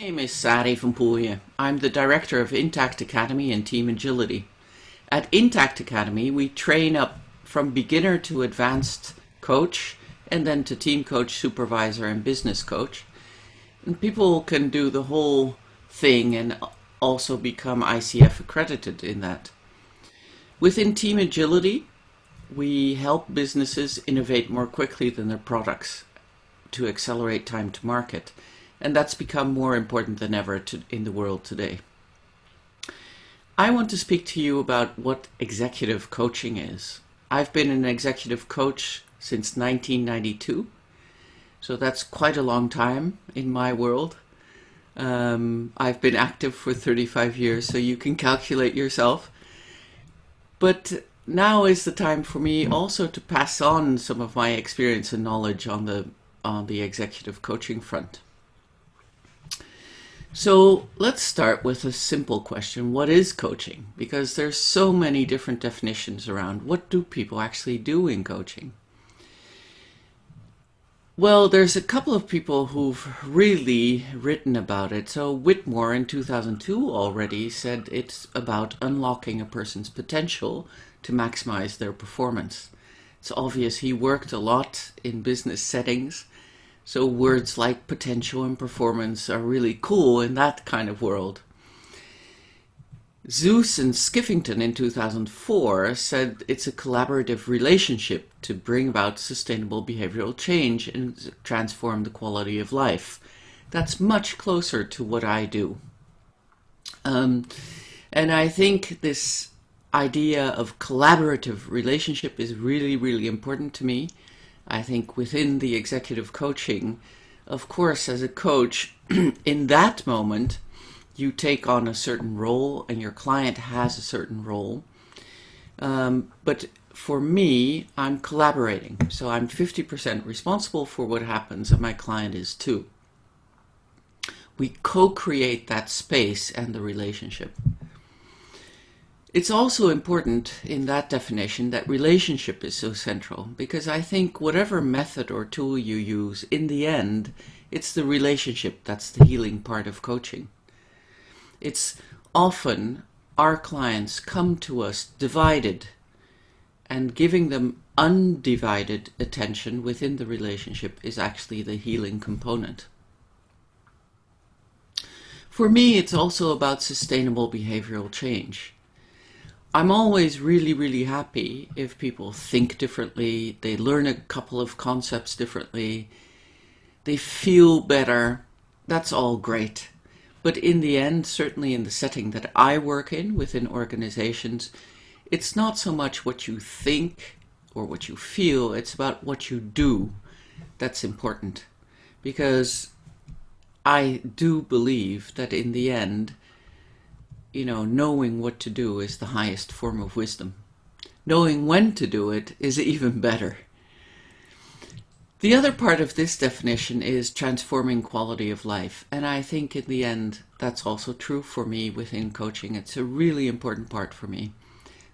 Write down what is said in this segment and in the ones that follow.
My name is Sari van Poelje. I'm the director of Intact Academy and Team Agility. At Intact Academy, we train up from beginner to advanced coach and then to team coach, supervisor, and business coach. And people can do the whole thing and also become ICF accredited in that. Within Team Agility, we help businesses innovate more quickly than their products to accelerate time to market. And that's become more important than ever in the world today. I want to speak to you about what executive coaching is. I've been an executive coach since 1992, so that's quite a long time in my world. I've been active for 35 years, so you can calculate yourself. But now is the time for me also to pass on some of my experience and knowledge on the executive coaching front. So let's start with a simple question. What is coaching? Because there's so many different definitions around. What do people actually do in coaching? Well, there's a couple of people who've really written about it. So Whitmore in 2002 already said it's about unlocking a person's potential to maximize their performance. It's obvious he worked a lot in business settings. So words like potential and performance are really cool in that kind of world. Zeus and Skiffington in 2004 said it's a collaborative relationship to bring about sustainable behavioral change and transform the quality of life. That's much closer to what I do. And I think this idea of collaborative relationship is really, really important to me. I think within the executive coaching, of course, as a coach, in that moment, you take on a certain role and your client has a certain role. But for me, I'm collaborating. So I'm 50% responsible for what happens and my client is too. We co-create that space and the relationship. It's also important in that definition that relationship is so central, because I think whatever method or tool you use, in the end, it's the relationship that's the healing part of coaching. It's often our clients come to us divided, and giving them undivided attention within the relationship is actually the healing component. For me, it's also about sustainable behavioral change. I'm always really, really happy if people think differently, they learn a couple of concepts differently, they feel better. That's all great. But in the end, certainly in the setting that I work in within organizations, it's not so much what you think or what you feel, it's about what you do that's important. Because I do believe that in the end, knowing what to do is the highest form of wisdom. Knowing when to do it is even better. The other part of this definition is transforming quality of life. And I think in the end, that's also true for me within coaching. It's a really important part for me.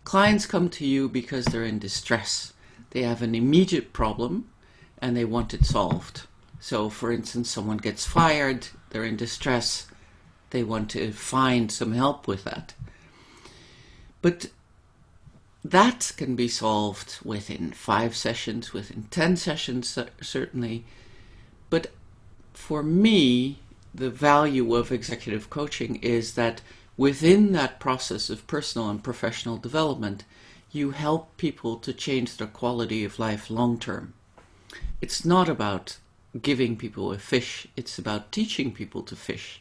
Clients come to you because they're in distress. They have an immediate problem and they want it solved. So for instance, someone gets fired, they're in distress. They want to find some help with that. But that can be solved within 5 sessions, within 10 sessions, certainly. But for me, the value of executive coaching is that within that process of personal and professional development, you help people to change their quality of life long term. It's not about giving people a fish, it's about teaching people to fish.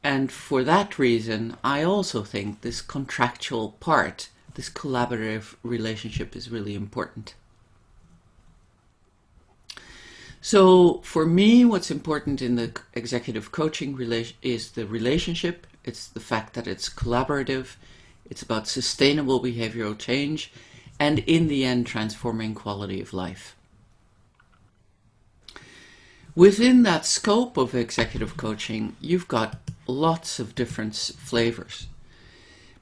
And for that reason, I also think this contractual part, this collaborative relationship is really important. So for me, what's important in the executive coaching is the relationship. It's the fact that it's collaborative. It's about sustainable behavioral change and in the end, transforming quality of life. Within that scope of executive coaching, you've got lots of different flavors.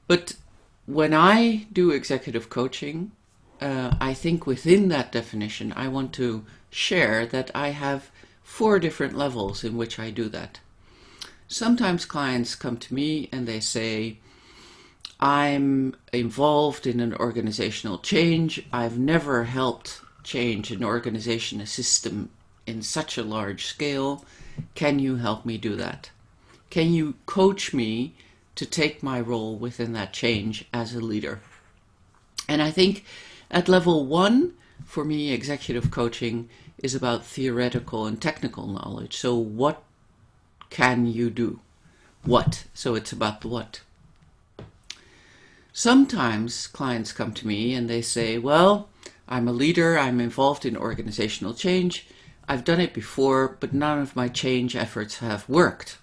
But when I do executive coaching, I think within that definition, I want to share that I have 4 different levels in which I do that. Sometimes clients come to me and they say, I'm involved in an organizational change. I've never helped change an organization, a system in such a large scale. Can you help me do that? Can you coach me to take my role within that change as a leader? And I think at level 1, for me, executive coaching is about theoretical and technical knowledge. So what can you do? What? So it's about the what. Sometimes clients come to me and they say, well, I'm a leader, I'm involved in organizational change. I've done it before, but none of my change efforts have worked.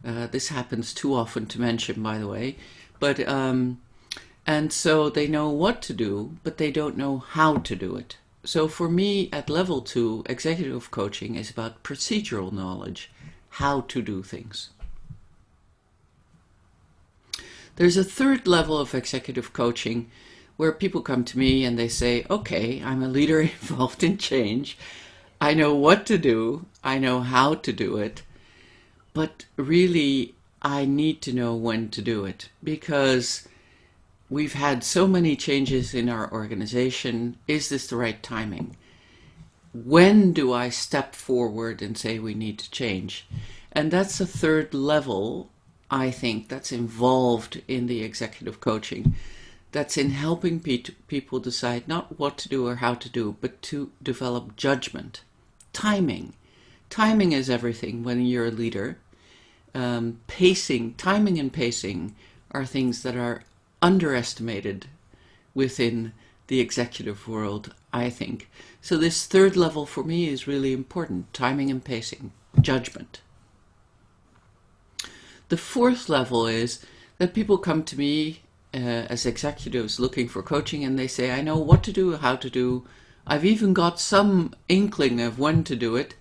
This happens too often to mention, by the way. But and so they know what to do, but they don't know how to do it. So for me, at level 2, executive coaching is about procedural knowledge, how to do things. There's a third level of executive coaching where people come to me and they say, okay, I'm a leader involved in change. I know what to do. I know how to do it. But really, I need to know when to do it because we've had so many changes in our organization. Is this the right timing? When do I step forward and say we need to change? And that's the third level, I think, that's involved in the executive coaching. That's in helping people decide not what to do or how to do, but to develop judgment. Timing. Timing is everything when you're a leader. Pacing, timing and pacing are things that are underestimated within the executive world, I think. So this third level for me is really important. Timing and pacing, judgment. The fourth level is that people come to me as executives looking for coaching and they say, I know what to do, how to do. I've even got some inkling of when to do it.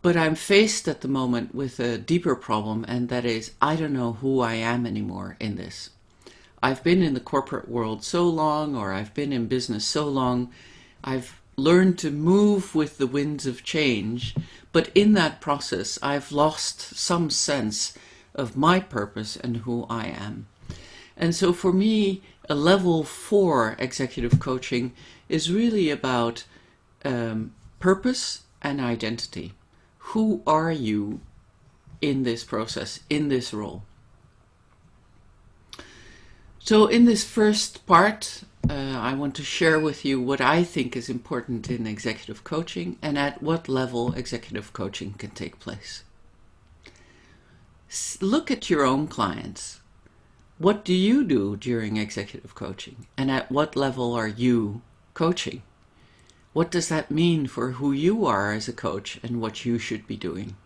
But I'm faced at the moment with a deeper problem, and that is I don't know who I am anymore in this. I've been in the corporate world so long, or I've been in business so long, I've learned to move with the winds of change, but in that process I've lost some sense of my purpose and who I am. And so for me, a level 4 executive coaching is really about purpose and identity. Who are you in this process, in this role? So in this first part, I want to share with you what I think is important in executive coaching and at what level executive coaching can take place. Look at your own clients. What do you do during executive coaching? And at what level are you coaching? What does that mean for who you are as a coach and what you should be doing?